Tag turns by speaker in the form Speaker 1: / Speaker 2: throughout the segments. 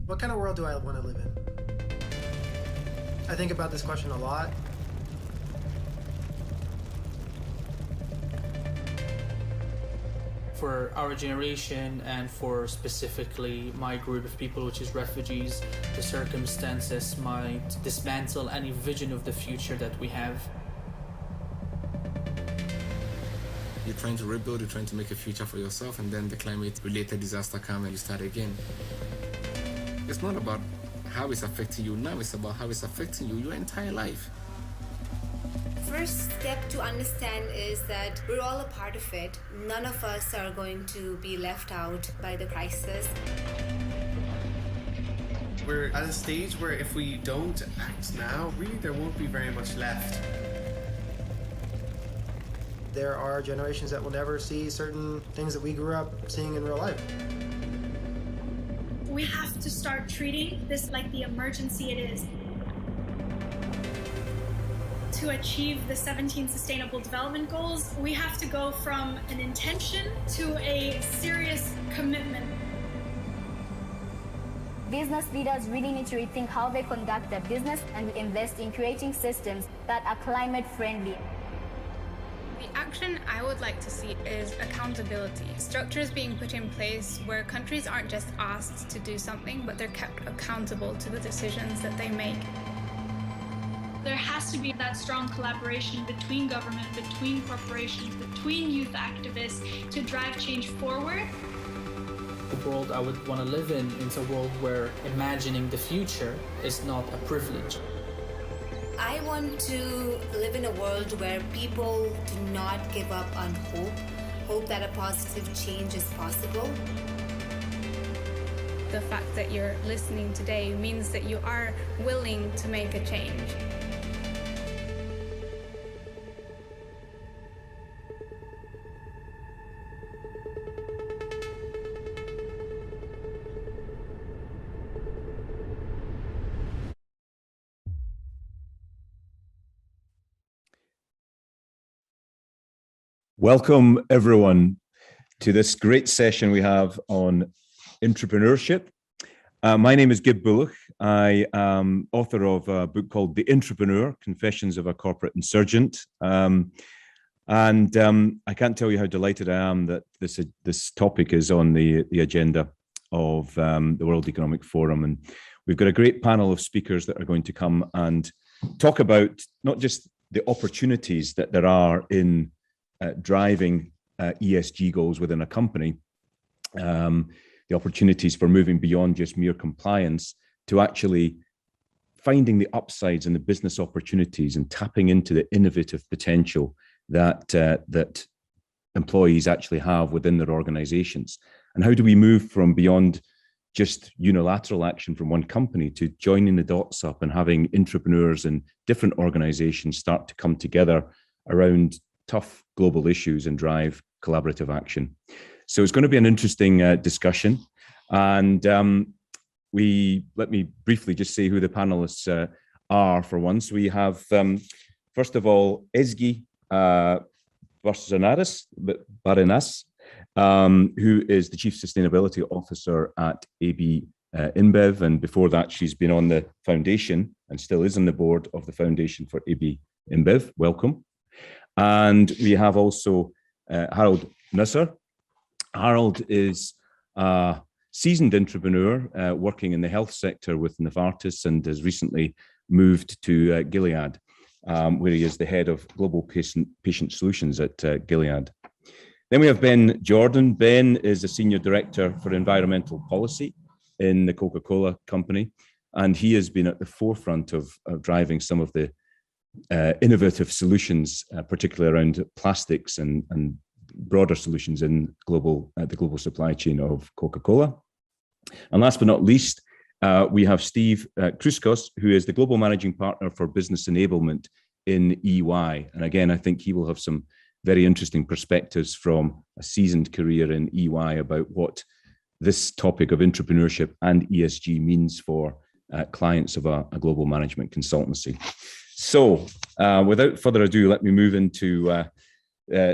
Speaker 1: What kind of world do I want to live in? I think about this question a lot.
Speaker 2: For our generation and for specifically my group of people, which is refugees, the circumstances might dismantle any vision of the future that we have.
Speaker 3: You're trying to rebuild, you're trying to make a future for yourself, and then the climate-related disaster comes and you start again. It's not about how it's affecting you now, it's about how it's affecting you your entire life.
Speaker 4: First step to understand is that we're all a part of it. None of us are going to be left out by the crisis.
Speaker 5: We're at a stage where if we don't act now, really there won't be very much left.
Speaker 1: There are generations that will never see certain things that we grew up seeing in real life.
Speaker 6: We have to start treating this like the emergency it is. To achieve the 17 Sustainable Development Goals, we have to go from an intention to a serious commitment.
Speaker 7: Business leaders really need to rethink how they conduct their business and invest in creating systems that are climate friendly.
Speaker 8: The action I would like to see is accountability. Structures being put in place where countries aren't just asked to do something, but they're kept accountable to the decisions that they make.
Speaker 6: There has to be that strong collaboration between government, between corporations, between youth activists to drive change forward.
Speaker 2: The world I would want to live in is a world where imagining the future is not a privilege.
Speaker 4: I want to live in a world where people do not give up on hope that a positive change is possible.
Speaker 8: The fact that you're listening today means that you are willing to make a change.
Speaker 9: Welcome, everyone, to this great session we have on intrapreneurship. My name is Gib Bulloch. I am author of a book called The Intrapreneur, Confessions of a Corporate Insurgent. I can't tell you how delighted I am that this topic is on the agenda of the World Economic Forum. And we've got a great panel of speakers that are going to come and talk about not just the opportunities that there are in driving ESG goals within a company, the opportunities for moving beyond just mere compliance to actually finding the upsides and the business opportunities and tapping into the innovative potential that employees actually have within their organizations. And how do we move from beyond just unilateral action from one company to joining the dots up and having entrepreneurs in different organizations start to come together around tough global issues and drive collaborative action. So it's going to be an interesting discussion. And let me briefly just say who the panelists are for once. We have, first of all, Ezgi Barcenas, who is the Chief Sustainability Officer at AB InBev. And before that, she's been on the foundation and still is on the board of the foundation for AB InBev. Welcome. And we have also Harald Nusser. Harald is a seasoned entrepreneur working in the health sector with Novartis and has recently moved to Gilead, where he is the head of global patient solutions at Gilead. Then we have Ben Jordan. Ben is a senior director for environmental policy in the Coca-Cola company, and he has been at the forefront of driving some of the innovative solutions, particularly around plastics and broader solutions in the global supply chain of Coca-Cola. And last but not least, we have Steve Krouskos, who is the global managing partner for business enablement in EY. And again, I think he will have some very interesting perspectives from a seasoned career in EY about what this topic of entrepreneurship and ESG means for clients of a global management consultancy. So without further ado, let me move into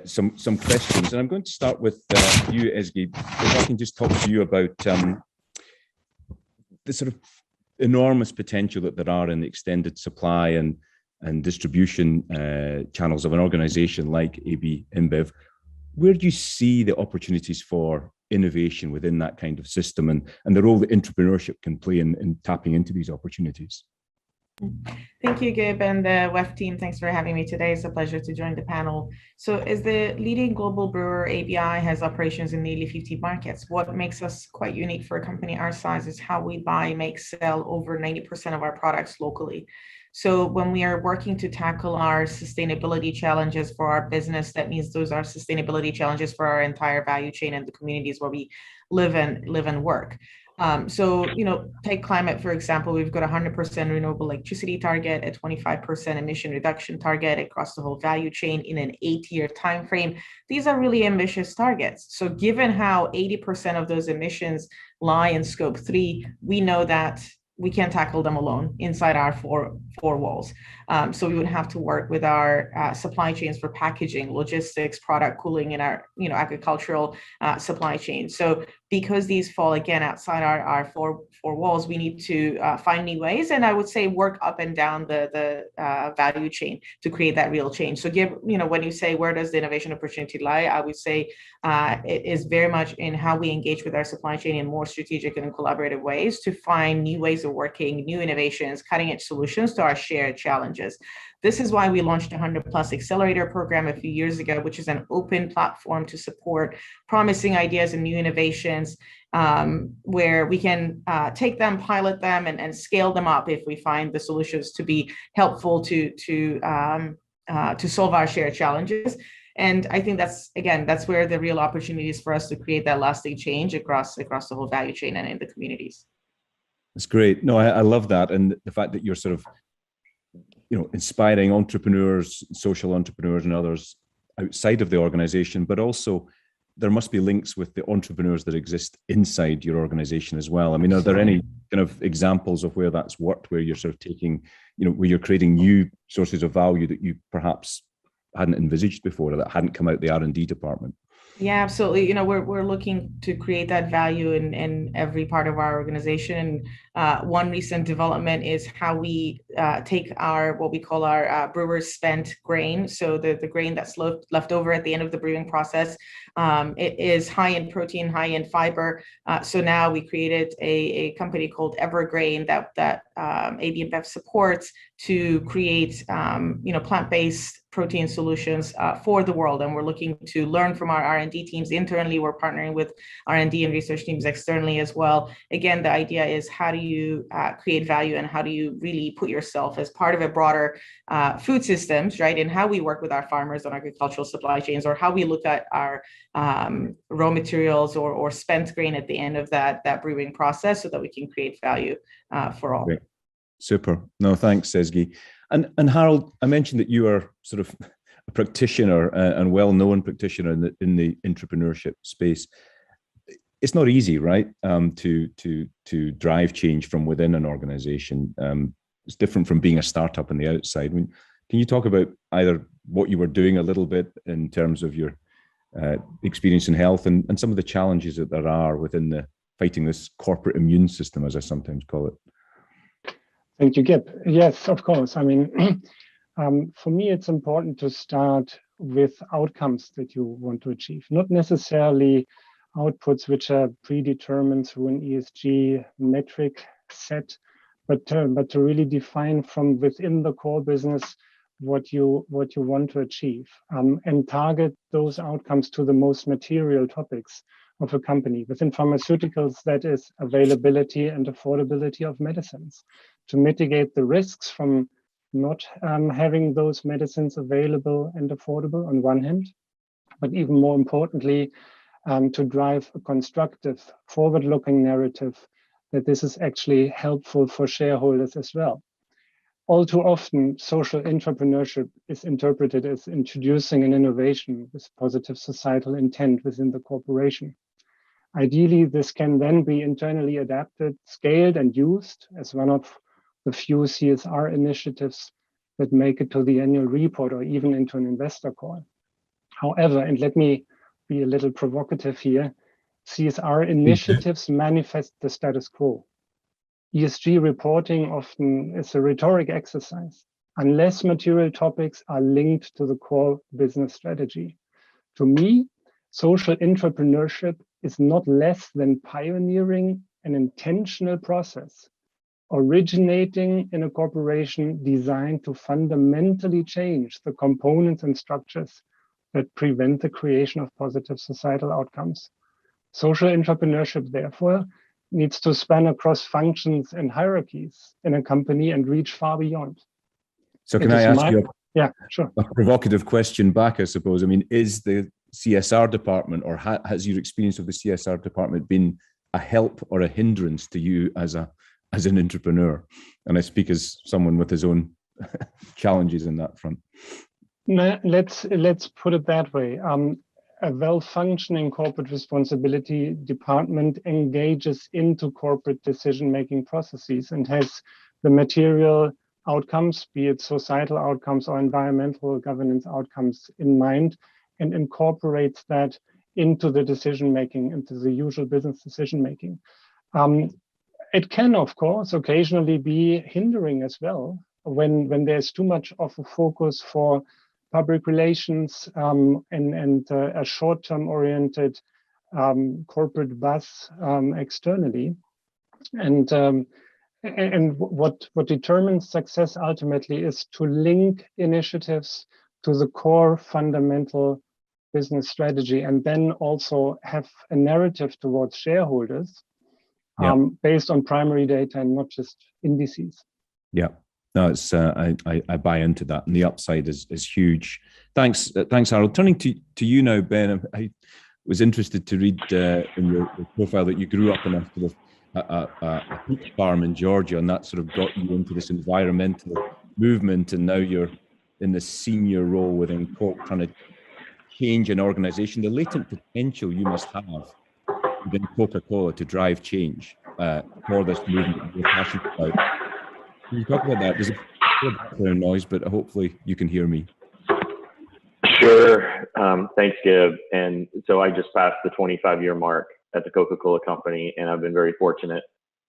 Speaker 9: some questions. And I'm going to start with you, Ezgi. If I can just talk to you about the sort of enormous potential that there are in the extended supply and distribution channels of an organization like AB InBev, where do you see the opportunities for innovation within that kind of system, and the role that entrepreneurship can play in tapping into these opportunities?
Speaker 10: Thank you, Gib, and the WEF team. Thanks for having me today. It's a pleasure to join the panel. So as the leading global brewer, ABI has operations in nearly 50 markets. What makes us quite unique for a company our size is how we buy, make, sell over 90% of our products locally. So when we are working to tackle our sustainability challenges for our business, that means those are sustainability challenges for our entire value chain and the communities where we live and work. So, take climate, for example, we've got 100% renewable electricity target, a 25% emission reduction target across the whole value chain in an 8-year timeframe. These are really ambitious targets. So given how 80% of those emissions lie in scope 3, we know that we can't tackle them alone inside our four walls. So we would have to work with our supply chains for packaging, logistics, product cooling in our agricultural supply chain. So because these fall again outside our four walls, we need to find new ways, and I would say work up and down the value chain to create that real change. So when you say where does the innovation opportunity lie, I would say it is very much in how we engage with our supply chain in more strategic and collaborative ways to find new ways of working, new innovations, cutting edge solutions to our shared challenges. This is why we launched a 100+ Accelerator program a few years ago, which is an open platform to support promising ideas and new innovations, where we can take them, pilot them, and scale them up if we find the solutions to be helpful to solve our shared challenges. And I think that's where the real opportunity is for us to create that lasting change across the whole value chain and in the communities.
Speaker 9: That's great. No, I love that, and the fact that you're sort of inspiring entrepreneurs, social entrepreneurs and others outside of the organization, but also there must be links with the entrepreneurs that exist inside your organization as well. I mean, are there any kind of examples of where that's worked, where you're sort of taking, where you're creating new sources of value that you perhaps hadn't envisaged before, or that hadn't come out the R&D department?
Speaker 10: Yeah, absolutely. We're looking to create that value in every part of our organization. One recent development is how we take what we call our brewers spent grain. So the grain that's left over at the end of the brewing process, it is high in protein, high in fiber. So now we created a company called Evergrain that AB InBev supports to create plant-based protein solutions for the world, and we're looking to learn from our R&D teams internally. We're partnering with R&D and research teams externally as well. Again, the idea is how do you create value, and how do you really put yourself as part of a broader food systems, right? And how we work with our farmers on agricultural supply chains, or how we look at our raw materials or spent grain at the end of that brewing process, so that we can create value for all.
Speaker 9: Great. Super. No, thanks, Ezgi. And Harald, I mentioned that you are sort of a practitioner and well-known practitioner in the entrepreneurship space. It's not easy, right? To drive change from within an organization. It's different from being a startup on the outside. I mean, can you talk about either what you were doing a little bit in terms of your experience in health, and some of the challenges that there are within fighting this corporate immune system, as I sometimes call it?
Speaker 11: Thank you, Gib. Yes, of course. I mean, for me, it's important to start with outcomes that you want to achieve, not necessarily outputs which are predetermined through an ESG metric set, but to really define from within the core business what you want to achieve, and target those outcomes to the most material topics of a company. Within pharmaceuticals, that is availability and affordability of medicines, to mitigate the risks from not having those medicines available and affordable on one hand, but even more importantly, to drive a constructive, forward-looking narrative that this is actually helpful for shareholders as well. All too often, social entrepreneurship is interpreted as introducing an innovation with positive societal intent within the corporation. Ideally, this can then be internally adapted, scaled, and used as one of the few CSR initiatives that make it to the annual report or even into an investor call. However, and let me be a little provocative here, CSR initiatives manifest the status quo. ESG reporting often is a rhetoric exercise, unless material topics are linked to the core business strategy. To me, social entrepreneurship is not less than pioneering an intentional process originating in a corporation designed to fundamentally change the components and structures that prevent the creation of positive societal outcomes. Social entrepreneurship, therefore, needs to span across functions and hierarchies in a company and reach far beyond.
Speaker 9: So can I ask you
Speaker 11: yeah, sure.
Speaker 9: a provocative question back, I suppose? I mean, is the CSR department, or has your experience of the CSR department been a help or a hindrance to you as an entrepreneur? And I speak as someone with his own challenges in that front.
Speaker 11: Let's put it that way. A well-functioning corporate responsibility department engages into corporate decision-making processes and has the material outcomes, be it societal outcomes or environmental governance outcomes, in mind, and incorporates that into the decision-making, into the usual business decision-making. It can, of course, occasionally be hindering as well when there's too much of a focus for public relations and a short-term oriented corporate buzz externally. And what determines success ultimately is to link initiatives to the core fundamental business strategy, and then also have a narrative towards shareholders based on primary data and not just indices.
Speaker 9: Yeah. No, it's I buy into that, and the upside is huge. Thanks, Harald. Turning to you now, Ben. I was interested to read in your profile that you grew up in a sort of a peach farm in Georgia, and that sort of got you into this environmental movement, and now you're in this senior role within Cork, trying to change an organization. The latent potential you must have within Coca-Cola to drive change for this movement you're passionate about. Can you talk about that? There's a bit of background noise, but hopefully you can hear me.
Speaker 12: Sure. Thanks, Gib. And so I just passed the 25-year mark at the Coca-Cola Company, and I've been very fortunate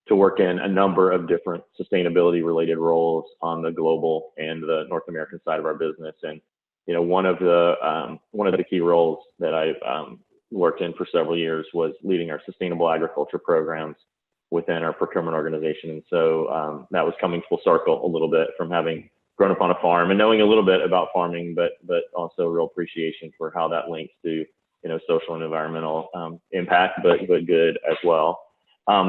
Speaker 12: to work in a number of different sustainability-related roles on the global and the North American side of our business. And one of the key roles that I've worked in for several years was leading our sustainable agriculture programs within our procurement organization. And so that was coming full circle a little bit from having grown up on a farm and knowing a little bit about farming, but also a real appreciation for how that links to, social and environmental impact, but good as well.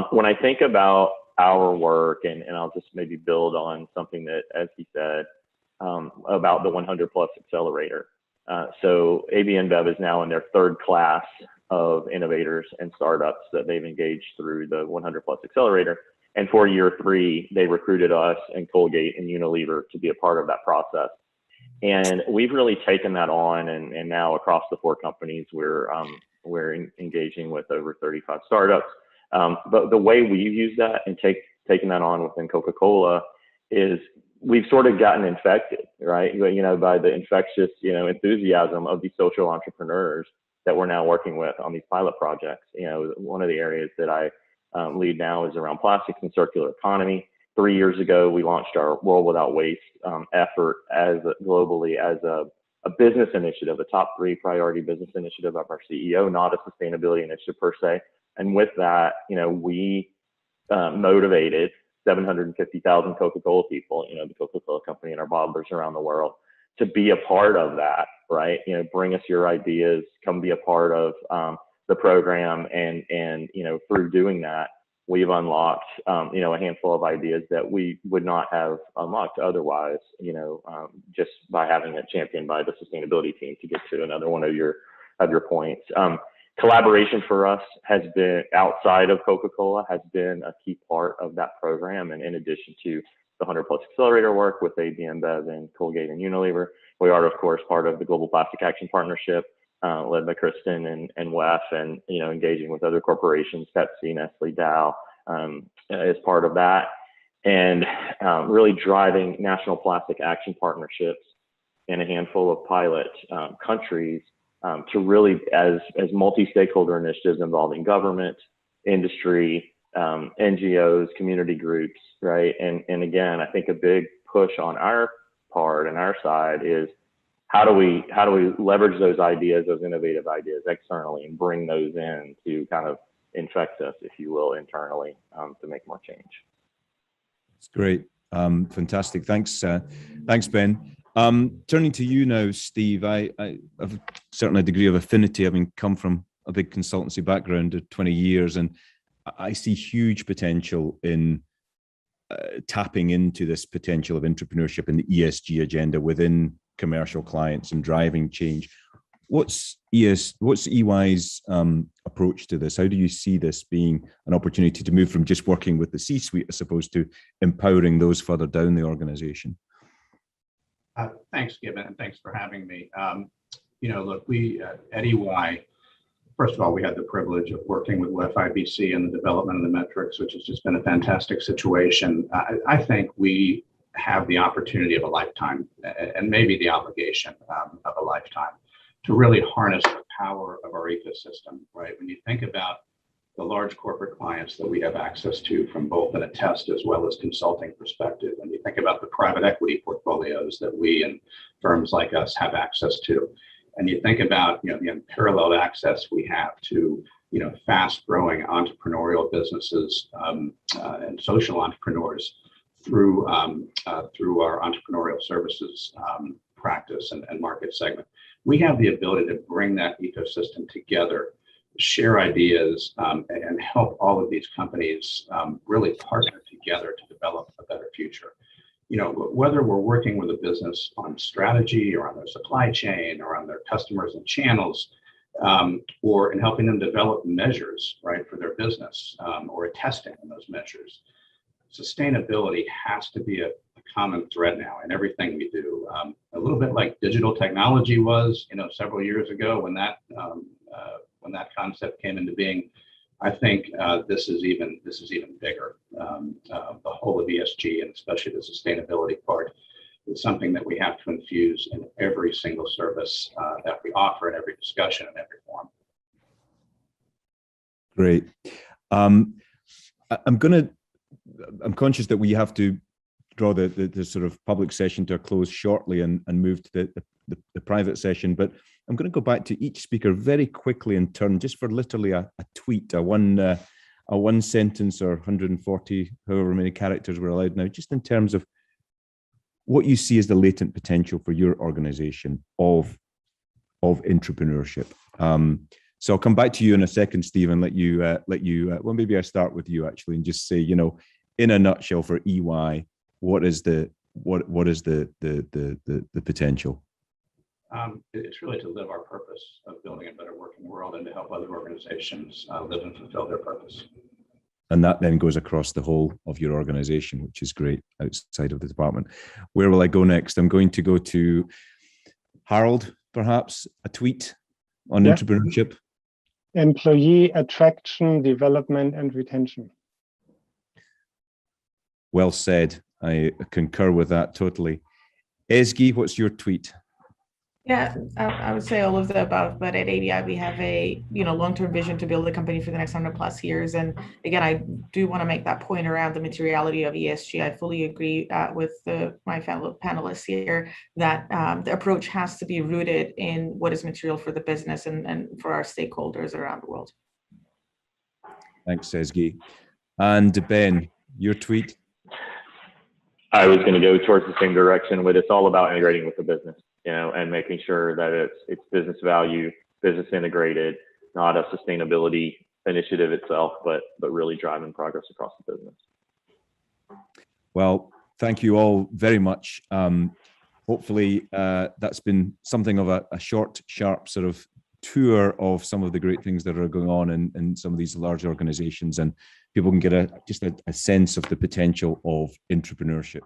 Speaker 12: When I think about our work, and I'll just maybe build on something that Ezgi said about the 100+ accelerator. So AB InBev is now in their third class of innovators and startups that they've engaged through the 100+ accelerator. And for year 3, they recruited us and Colgate and Unilever to be a part of that process. And we've really taken that on, and now across the 4 companies, we're engaging with over 35 startups. But the way we've used that and taken that on within Coca-Cola is we've sort of gotten infected, right? By the infectious, enthusiasm of these social entrepreneurs that we're now working with on these pilot projects. One of the areas that I lead now is around plastics and circular economy. 3 years ago, we launched our World Without Waste effort globally as a business initiative, a top 3 priority business initiative of our CEO, not a sustainability initiative per se. And with that, we motivated 750,000 Coca-Cola people, the Coca-Cola Company and our bottlers around the world, to be a part of that, right? Bring us your ideas, come be a part of the program, and through doing that, we've unlocked a handful of ideas that we would not have unlocked otherwise, just by having it championed by the sustainability team, to get to another one of your points. Collaboration for us has been, outside of Coca-Cola, has been a key part of that program. And in addition to the 100+ accelerator work with AB InBev and Colgate and Unilever, we are, of course, part of the Global Plastic Action Partnership, led by Kristen and Wes, and engaging with other corporations, Pepsi, Nestle, Dow, as part of that, and really driving national plastic action partnerships in a handful of pilot countries to really, as multi-stakeholder initiatives involving government, industry, NGOs, community groups, right? And again, I think a big push on our part and our side is how do we leverage those ideas, those innovative ideas externally, and bring those in to kind of infect us, if you will, internally, to make more change.
Speaker 9: That's great. Fantastic. Thanks, Ben. Turning to you now, Steve. I have certainly a degree of affinity, having come from a big consultancy background of 20 years, and I see huge potential in tapping into this potential of entrepreneurship and the ESG agenda within commercial clients and driving change. What's EY's approach to this? How do you see this being an opportunity to move from just working with the C-suite as opposed to empowering those further down the organization?
Speaker 13: Thanks, Gib, and thanks for having me. Look, we at EY, first of all, we had the privilege of working with FIBC and the development of the metrics, which has just been a fantastic situation. I think we have the opportunity of a lifetime, and maybe the obligation of a lifetime, to really harness the power of our ecosystem, right? When you think about the large corporate clients that we have access to from both an attest as well as consulting perspective, when you think about the private equity portfolios that we and firms like us have access to, and you think about the unparalleled access we have to fast growing entrepreneurial businesses and social entrepreneurs through our entrepreneurial services practice and market segment. We have the ability to bring that ecosystem together, share ideas, and help all of these companies really partner together to develop a better future. Whether we're working with a business on strategy or on their supply chain or on their customers and channels, or in helping them develop measures, right, for their business, or testing on those measures. Sustainability has to be a common thread now in everything we do. A little bit like digital technology was, several years ago when that concept came into being. I think this is even bigger. The whole of ESG, and especially the sustainability part, is something that we have to infuse in every single service that we offer, in every discussion, in every forum.
Speaker 9: Great. I'm conscious that we have to draw the sort of public session to a close shortly and move to the private session, but I'm going to go back to each speaker very quickly in turn, just for literally a tweet, a one sentence or 140, however many characters we're allowed now, just in terms of what you see as the latent potential for your organization of entrepreneurship. So I'll come back to you in a second, Steve, and let you. Well, maybe I start with you actually, and just say, in a nutshell, for EY, what is the potential?
Speaker 13: It's really to live our purpose of building a better working world and to help other organizations live and fulfill their purpose.
Speaker 9: And that then goes across the whole of your organization, which is great, outside of the department. Where will I go next? I'm going to go to Harald, perhaps a tweet on entrepreneurship.
Speaker 11: Employee attraction, development, and retention.
Speaker 9: Well said. I concur with that totally. Ezgi, what's your tweet?
Speaker 10: Yeah, I would say all of the above, but at ABI, we have a long-term vision to build a company for the next 100+ years. And again, I do want to make that point around the materiality of ESG. I fully agree with my fellow panelists here that the approach has to be rooted in what is material for the business and for our stakeholders around the world.
Speaker 9: Thanks, Ezgi. And Ben, your tweet?
Speaker 12: I was going to go towards the same direction with it's all about integrating with the business, and making sure that it's business value, business integrated, not a sustainability initiative itself, but really driving progress across the business.
Speaker 9: Well, thank you all very much. Hopefully that's been something of a short, sharp sort of tour of some of the great things that are going on in some of these large organizations, and people can get just a sense of the potential of entrepreneurship.